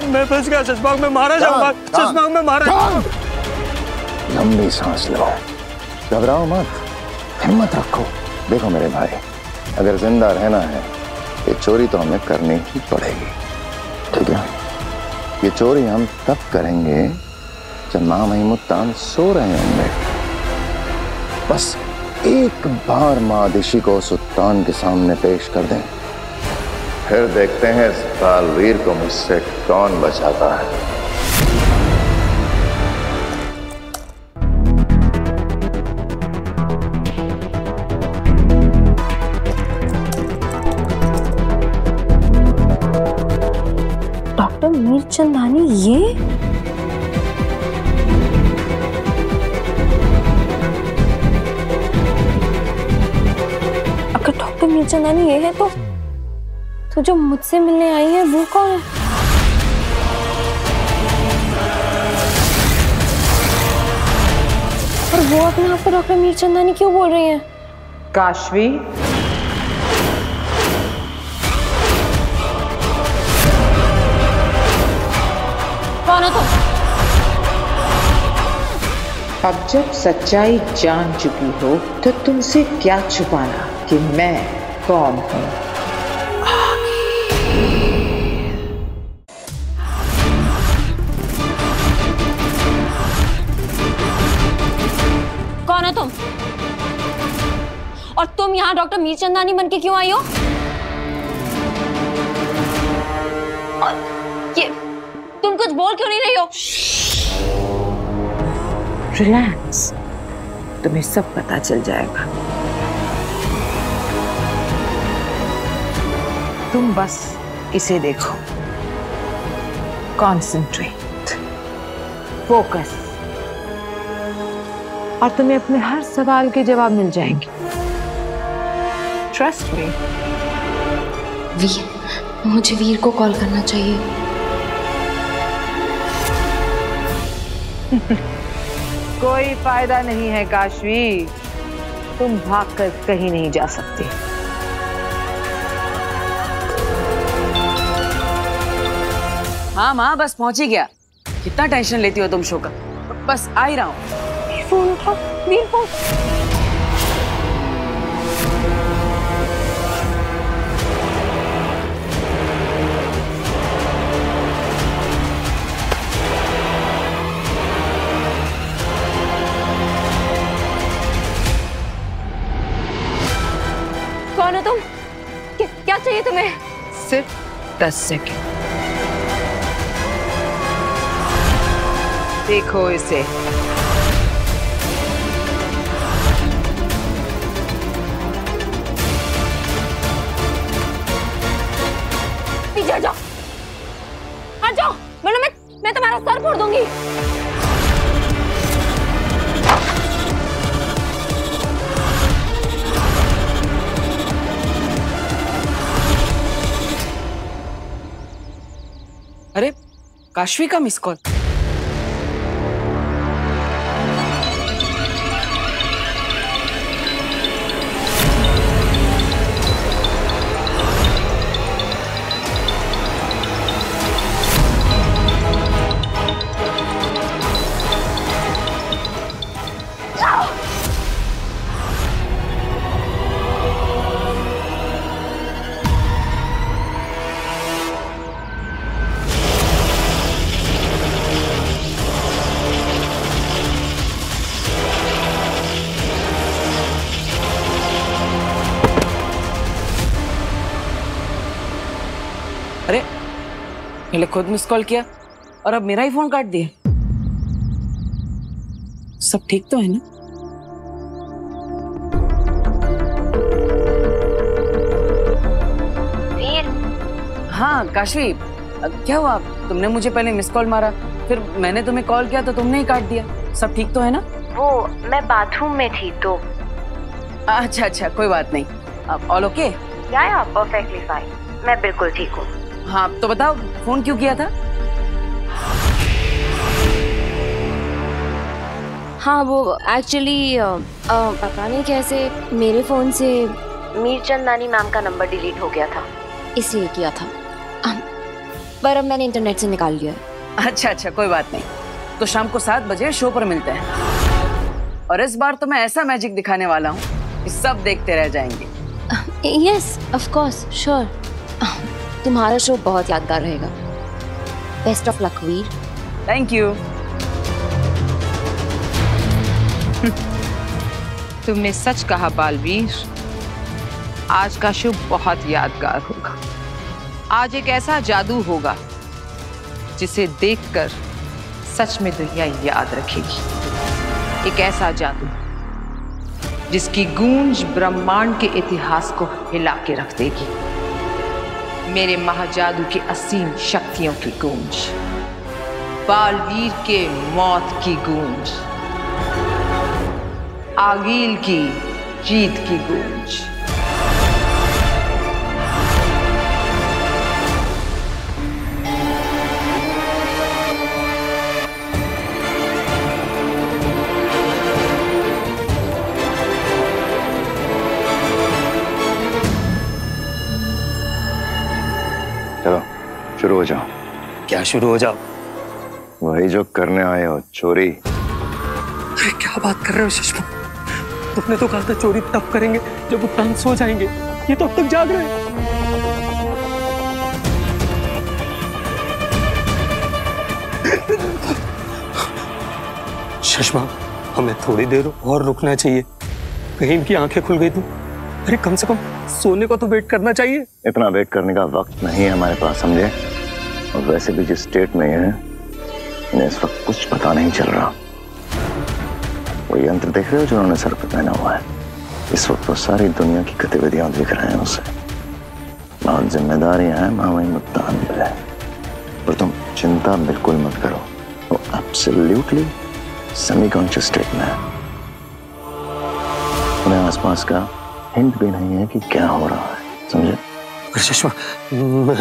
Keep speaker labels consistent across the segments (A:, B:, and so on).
A: मैं फंस गया, चश्मा में मारा जाऊंगा, चश्मा में मारा जाऊंगा।
B: लंबी सांस लो, घबराओ मत, हिम्मत रखो। देखो मेरे भाई, अगर जिंदा रहना है ये चोरी तो हमें करनी ही पड़ेगी, ठीक है? ये चोरी हम तब करेंगे जब माँ महिमुद्दान सो रहे होंगे। बस एक बार माँ दिशी को सुल्तान के सामने पेश कर दें, फिर देखते हैं इस बालवीर को मुझसे कौन बचाता है।
C: डॉक्टर मीरचंदानी, ये अगर डॉक्टर मीरचंदानी ये है तो जो मुझसे मिलने आई है वो कौन है? और वो अपने आप को डॉक्टर मीरचंदानी क्यों बोल रही है?
D: काशवी,
C: कौन हो तुम?
D: अब जब सच्चाई जान चुकी हो तो तुमसे क्या छुपाना कि मैं कौन हूं।
C: कौन हो तुम? और तुम यहाँ डॉक्टर मीरचंदानी बन के क्यों आई हो? और ये तुम कुछ बोल क्यों नहीं रही हो?
D: रिलैक्स, तुम्हें सब पता चल जाएगा। तुम बस इसे देखो, कॉन्सेंट्रेट, फोकस, और तुम्हें अपने हर सवाल के जवाब मिल जाएंगे। Trust me.
C: वीर, मुझे वीर को कॉल करना चाहिए।
D: कोई फायदा नहीं है काशवी, तुम भागकर कहीं नहीं जा सकती।
E: हाँ माँ, बस पहुंच ही गया। कितना टेंशन लेती हो तुम शो का? बस आ ही रहा हूँ।
C: फोन उठा, वीर फोन। कौन हो तुम? क्या चाहिए तुम्हें?
D: सिर्फ 10 सेकंड। देखो इसे।
C: पीछे हट जाओ, हट जाओ, वरना मैं तुम्हारा सर फोड़ दूंगी।
E: अरे काशवी का मिस कॉल। अरे पहले खुद मिस कॉल किया और अब मेरा ही फोन काट दिया। सब ठीक तो है ना?
C: वीर।
E: हाँ काशवी, क्या हुआ? तुमने मुझे पहले मिस कॉल मारा, फिर मैंने तुम्हें कॉल किया तो तुमने ही काट दिया। सब ठीक तो है ना?
C: वो मैं बाथरूम में थी तो।
E: अच्छा अच्छा, कोई बात नहीं। अब ऑल ओके?
C: या परफेक्टली फाइन, मैं बिल्कुल ठीक हूँ।
E: हाँ तो बताओ, फोन क्यों किया था?
C: हाँ वो एक्चुअली पता नहीं कैसे मेरे फ़ोन से मीरचंदानी मैम का नंबर डिलीट हो गया था, इसलिए किया था। पर अब मैंने इंटरनेट से निकाल लिया है।
E: अच्छा अच्छा, कोई बात नहीं। तो शाम को 7 बजे शो पर मिलते हैं। और इस बार तो मैं ऐसा मैजिक दिखाने वाला हूँ कि सब देखते रह जाएंगे।
C: Yes of course, sure. तुम्हारा शो बहुत यादगार रहेगा। Best of luck Veer.
E: Thank you.
D: तुमने सच कहा बालवीर, आज का शो बहुत यादगार होगा। आज एक ऐसा जादू होगा जिसे देखकर सच में दुनिया याद रखेगी। एक ऐसा जादू जिसकी गूंज ब्रह्मांड के इतिहास को हिला के रख देगी। मेरे महाजादू की असीम शक्तियों की गूंज, बालवीर के मौत की गूंज, आगील की जीत की गूंज।
B: चलो शुरू हो जाओ।
A: क्या शुरू हो जाओ?
B: वही जो करने आए हो, चोरी।
A: अरे क्या बात कर रहे हो सुषमा? तुमने तो कहा था चोरी तब करेंगे जब उत्तान सो जाएंगे। ये तो अब तक जाग रहे हैं। सुषमा, हमें थोड़ी देर और रुकना चाहिए। कहीं इनकी आंखें खुल गई तो? अरे कम से कम सोने को तो वेट करना चाहिए।
B: इतना वेट करने का वक्त नहीं है हमारे पास, समझे? और वैसे भी जिस स्टेट में है इन्हें इस वक्त कुछ पता नहीं चल रहा। वो यंत्र देख रहे हो जो उन्होंने सर पर पहना हुआ है? इस वक्त वो सारी दुनिया की गतिविधियां दिख रहे हैं उसे। बहुत जिम्मेदारियां हैं मामई मुत्तान पे। और तुम चिंता बिल्कुल मत करो, वो एब्सोल्युटली सेमी कॉन्शियस स्टेट में है। उन्हें आसपास का हिंट भी नहीं है कि क्या हो रहा है, समझे?
A: सुषमा,
B: वो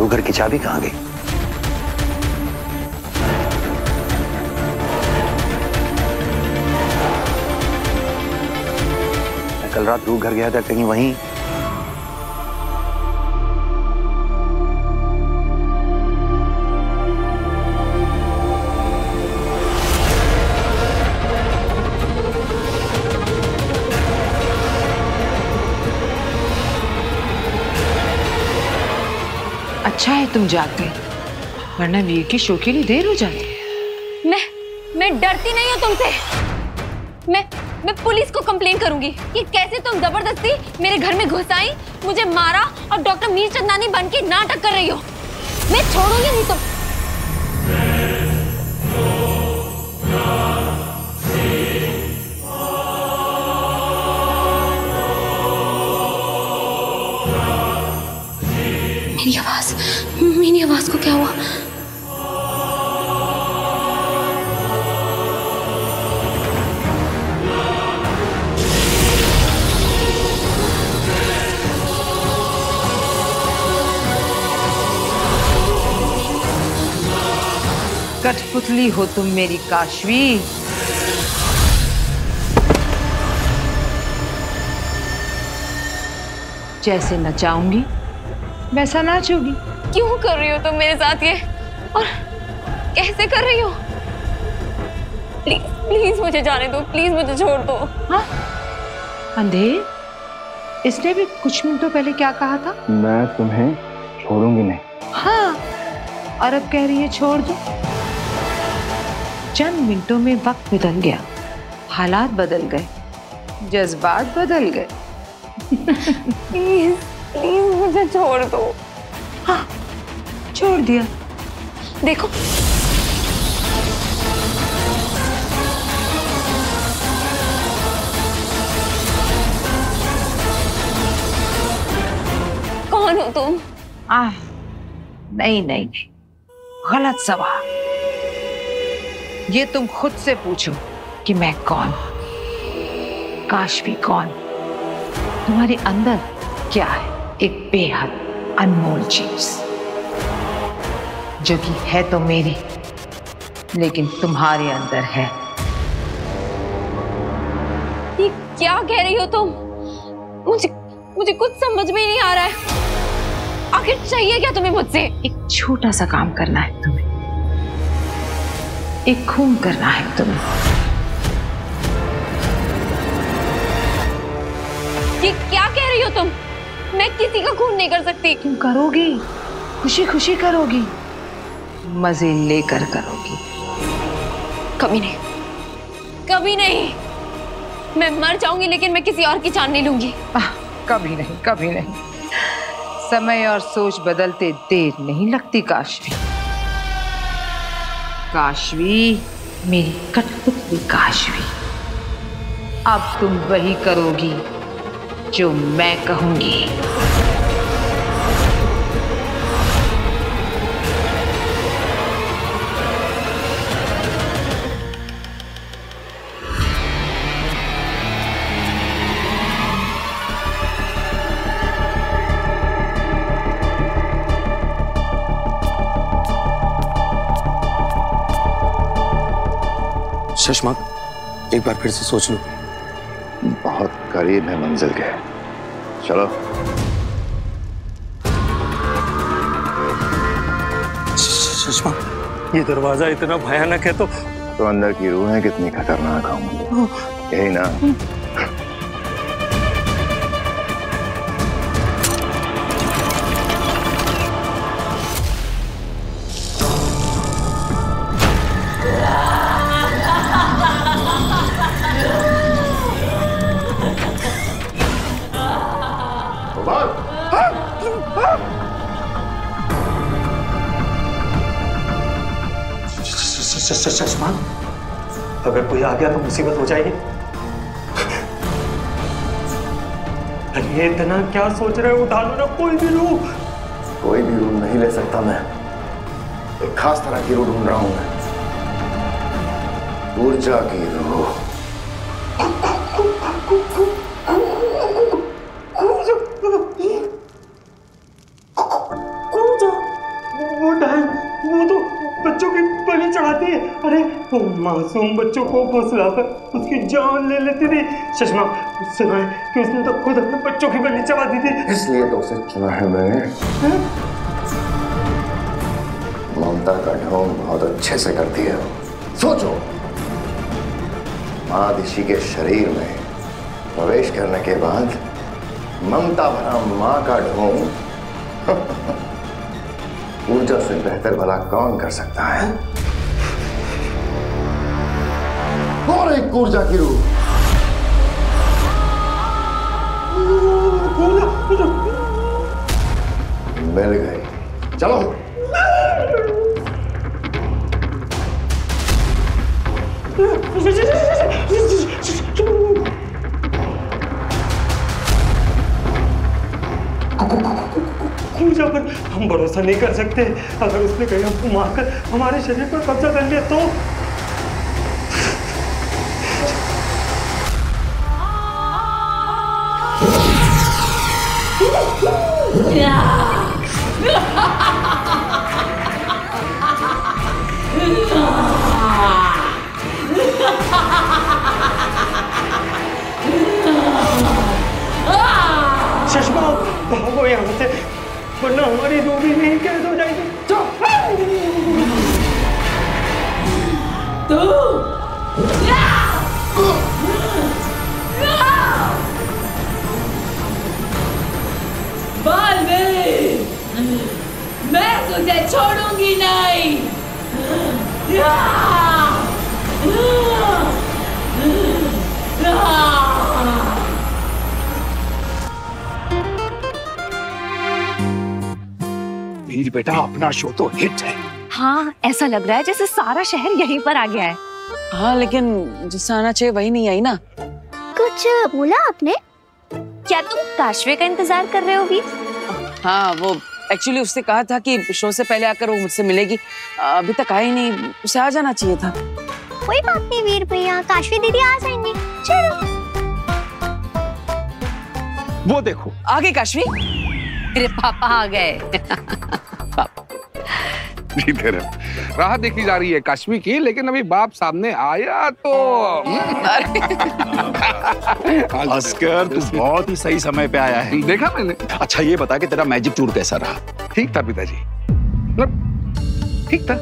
B: घर की चाबी कहाँ गई? मैं कल रात रूह घर गया था, कहीं वहीं?
D: अच्छा है तुम जाग गए, वरना वीर की शो के लिए देर हो जाए।
C: मैं डरती नहीं हूँ तुमसे। मैं पुलिस को कंप्लेन करूंगी कि कैसे तुम जबरदस्ती मेरे घर में घुस आई, मुझे मारा और डॉक्टर मीर चंदानी बन के नाटक कर रही हो। मैं छोड़ूंगी नहीं तुम। मेरी आवाज को क्या हुआ?
D: कठपुतली हो तुम मेरी काशवी। जैसे नचाऊंगी वैसा नाचोगी।
C: क्यों कर रही हो तुम मेरे साथ ये, और कैसे कर रही हो? प्लीज प्लीज मुझे जाने दो, प्लीज मुझे छोड़ दो।
D: हाँ अंधेर, इसने भी कुछ मिनटों पहले क्या कहा था?
B: मैं तुम्हें छोड़ूंगी नहीं।
D: हाँ, और अब कह रही है छोड़ दो। चंद मिनटों में वक्त बदल गया, हालात बदल गए, जज्बात बदल गए।
C: प्लीज प्लीज मुझे छोड़ दो।
D: हाँ, छोड़ दिया।
C: देखो कौन हो तुम?
D: नहीं नहीं नहीं, गलत सवाल। ये तुम खुद से पूछो कि मैं कौन, काशवी कौन। तुम्हारे अंदर क्या है? एक बेहद अनमोल चीज जो कि है तो मेरी, लेकिन तुम्हारे अंदर है।
C: ये क्या कह रही हो तुम? मुझे कुछ समझ में नहीं आ रहा है। आखिर चाहिए क्या तुम्हें मुझसे?
D: एक छोटा सा काम करना है तुम्हें, एक खून करना है तुम्हें।
C: ये क्या कह रही हो तुम? मैं किसी का खून नहीं कर सकती।
D: क्यों करोगी? खुशी खुशी करोगी, मजे लेकर करोगी।
C: कभी नहीं, कभी नहीं। मैं मर जाऊंगी लेकिन मैं किसी और की जान नहीं लूंगी।
D: कभी नहीं, कभी नहीं। समय और सोच बदलते देर नहीं लगती काशवी। काशवी, मेरी कठपुतली काशवी, अब तुम वही करोगी जो मैं कहूंगी।
A: शशमा, एक बार फिर से सोच लो।
B: बहुत करीब है मंजिल के, चलो।
A: शशमा, ये दरवाजा इतना भयानक है तो
B: अंदर की रूहें कितनी खतरनाक होंगी, यही ना?
A: शशमा, अगर कोई आ गया तो मुसीबत हो जाएगी। अरे इतना क्या सोच रहे हो? उठा लो ना कोई भी रूह।
B: कोई भी रूह नहीं ले सकता मैं, एक खास तरह की रूह ढूंढ रहा हूं मैं, ऊर्जा की रूह।
A: वो तो बच्चों की बलि चढ़ाती है। अरे वो मासूम बच्चों को फुसलाकर उसकी जान ले लेती थी। शशमा, सुना है कि उसने तो खुद अपने बच्चों की बलि चढ़ा दी थी।
B: इसलिए तो उसे चुना है मैंने। ममता का ढोंग बहुत अच्छे से करती है। सोचो, मादिशी के शरीर में प्रवेश करने के बाद ममता भरा माँ का ढोंग ऊर्जा से बेहतर भला कौन कर सकता है? और एक ऊर्जा की रूह। मिल गई, चलो।
A: ऊर्जा पर हम भरोसा नहीं कर सकते। अगर उसने कहीं हमको मारकर हमारे शरीर पर कब्जा कर लिया तो? चश्मा भागो यहाँ से, वरना हमारी रूह भी नहीं कैद हो जाएगी।
F: बालवीर, मैं तुझे छोड़ूंगी नहीं।
G: वीर बेटा, अपना शो तो हिट है।
C: हाँ, ऐसा लग रहा है जैसे सारा शहर यहीं पर आ गया है।
E: हाँ, लेकिन जिससे आना चाहिए वही नहीं आई ना।
C: कुछ बोला आपने? क्या तुम काशवे का इंतजार कर रहे हो वीर?
E: हाँ, वो एक्चुअली उससे कहा था कि शो से पहले आकर वो मुझसे मिलेगी। अभी तक आई नहीं, उसे आ जाना चाहिए था।
C: कोई बात नहीं वीर भैया, काशवी दीदी आ जाएंगी। चलो।
G: वो देखो,
E: आ गई काशवी।
D: मेरे पापा आ गए।
H: इधर राह देखी जा रही है काश्मी की, लेकिन अभी बाप सामने आया तो
G: अस्कर, तू बहुत ही सही समय पे आया है।
H: देखा मैंने।
G: अच्छा ये बता कि तेरा मैजिक टूर कैसा रहा?
H: ठीक था पिताजी, मतलब ठीक था।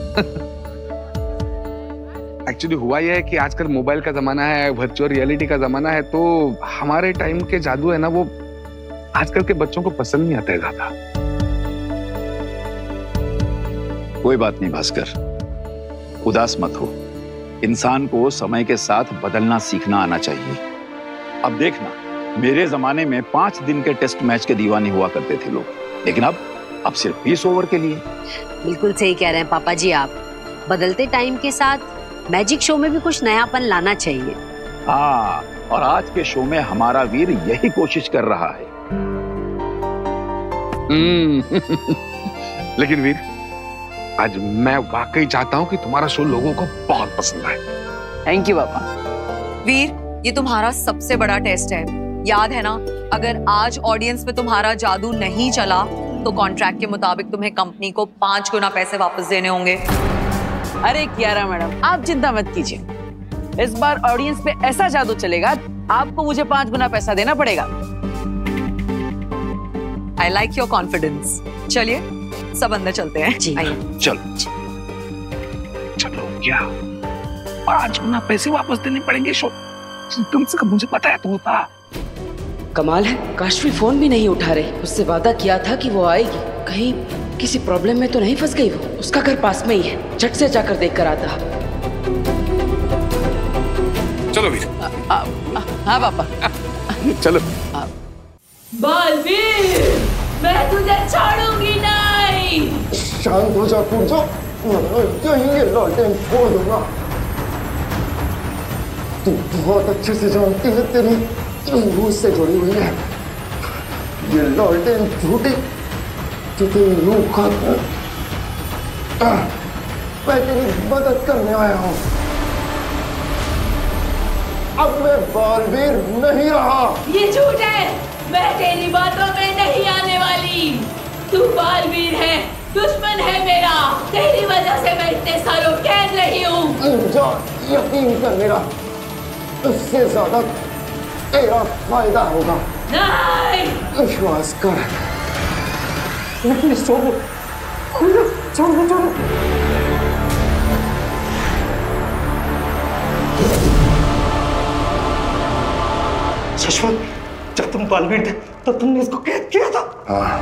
H: एक्चुअली हुआ यह है कि आजकल मोबाइल का जमाना है, वर्चुअल रियलिटी का जमाना है, तो हमारे टाइम के जादू है ना, वो आजकल के बच्चों को पसंद नहीं आता है ज्यादा।
G: कोई बात नहीं भास्कर, उदास मत हो। इंसान को समय के साथ बदलना सीखना आना चाहिए। अब देखना, मेरे जमाने में 5 दिन के टेस्ट मैच के दीवाने हुआ करते थे लोग, लेकिन अब सिर्फ 20 ओवर के लिए।
I: बिल्कुल सही कह रहे हैं पापा जी आप। बदलते टाइम के साथ मैजिक शो में भी कुछ नयापन लाना चाहिए।
G: हाँ, और आज के शो में हमारा वीर यही कोशिश कर रहा है।
H: लेकिन वीर, आज मैं वाकई चाहता हूँ कि तुम्हारा शो लोगों को बहुत पसंद आए।
E: थैंक यू पापा।
J: वीर, ये तुम्हारा सबसे बड़ा टेस्ट है, याद है ना? अगर आज ऑडियंस पे तुम्हारा जादू नहीं चला तो कॉन्ट्रैक्ट के मुताबिक तुम्हें कंपनी को 5 गुना पैसे वापस देने होंगे।
E: अरे कियारा मैडम, आप चिंता मत कीजिए। इस बार ऑडियंस पे ऐसा जादू चलेगा, आपको मुझे 5 गुना पैसा देना पड़ेगा।
J: I like your confidence. चलिए सब अंदर चलते हैं।
I: जी।
G: चलो
H: चलो, क्या 5 गुना पैसे वापस देने पड़ेंगे? शो कम से कम मुझे पता है तो होता।
E: कमाल है, काशवी फोन भी नहीं उठा रही। उससे वादा किया था कि वो आएगी। कहीं किसी प्रॉब्लम में तो नहीं फंस गई वो? उसका घर पास में ही है, झट से जाकर देख कर आता।
H: चलो वीर।
E: हाँ पापा।
H: चलो।
F: बालवीर, मैं तुझे छोड़ूंगी नहीं।
B: शांत हो जा पूजा, यहीं ये लालटेन छोड़ दूंगा। तू बहुत अच्छे से जानती है, तेरी रूह से जुड़ी हुई है। ये लालटेन झूठी तो तेरी रूह खाती। मैं तेरी मदद करने आया हूँ। अब मैं बालवीर नहीं रहा।
F: ये झूठ है, मैं तेरी बातों में नहीं आने वाली। तू बालवीर है, दुश्मन है मेरा। तेरी वजह से मैं इतने सालों कैद रही हूँ।
B: जा, यकीन कर मेरा, उससे ज्यादा तेरा फायदा होगा।
F: नहीं,
B: विश्वास कर।
A: प्लीज छोड़ो, छोड़ो छोड़ो। चश्मा, जब तुम बालवीर थे तो तुमने इसको कैद किया था।
B: हाँ,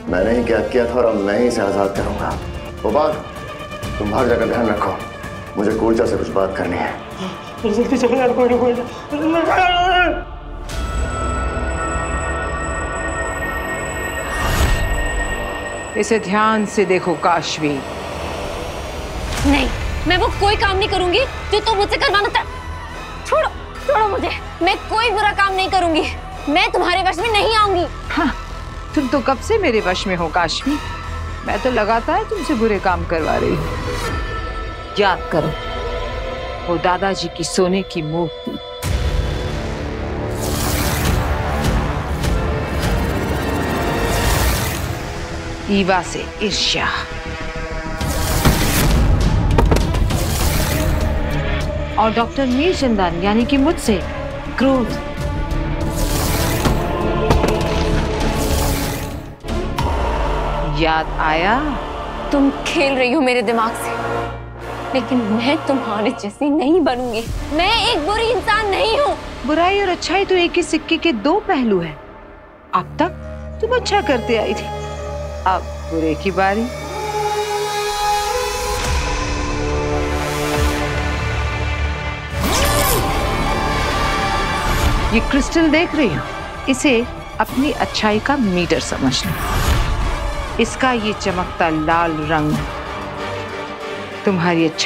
B: मैंने ही क्या किया था और अब मैं ही इसे आजाद करूंगा। गोपाल, तुम बाहर जाकर ध्यान रखो, मुझे कूलचा से कुछ बात करनी है।
A: जल्दी चलो यार, कोई ना।
D: इसे ध्यान से देखो काशवी।
C: नहीं, मैं वो कोई काम नहीं करूंगी जो तुम मुझसे करवाना छोड़ो, छोड़ो मुझे। मैं कोई बुरा काम नहीं करूंगी। मैं तुम्हारे वश में नहीं आऊंगी।
D: हाँ, तुम तो कब से मेरे वश में हो काशवी। मैं तो लगातार तुमसे बुरे काम करवा रही हूँ। याद करो वो दादाजी की सोने की मूर्ति, ईवा से ईर्ष्या, और डॉक्टर मीरचंदानी यानी कि मुझसे क्रोध। याद आया?
C: तुम खेल रही हो मेरे दिमाग से, लेकिन मैं तुम्हारे जैसी नहीं बनूंगी। मैं एक बुरी इंसान नहीं हूँ।
D: बुराई और अच्छाई तो एक ही सिक्के के दो पहलू हैं। अब तक तुम अच्छा करते आई थी, अब बुरे की बारी। ये क्रिस्टल देख रही हो, इसे अपनी अच्छाई का मीटर समझ लो। इसका ये चमकता लाल रंग तुम्हारी अच्छाई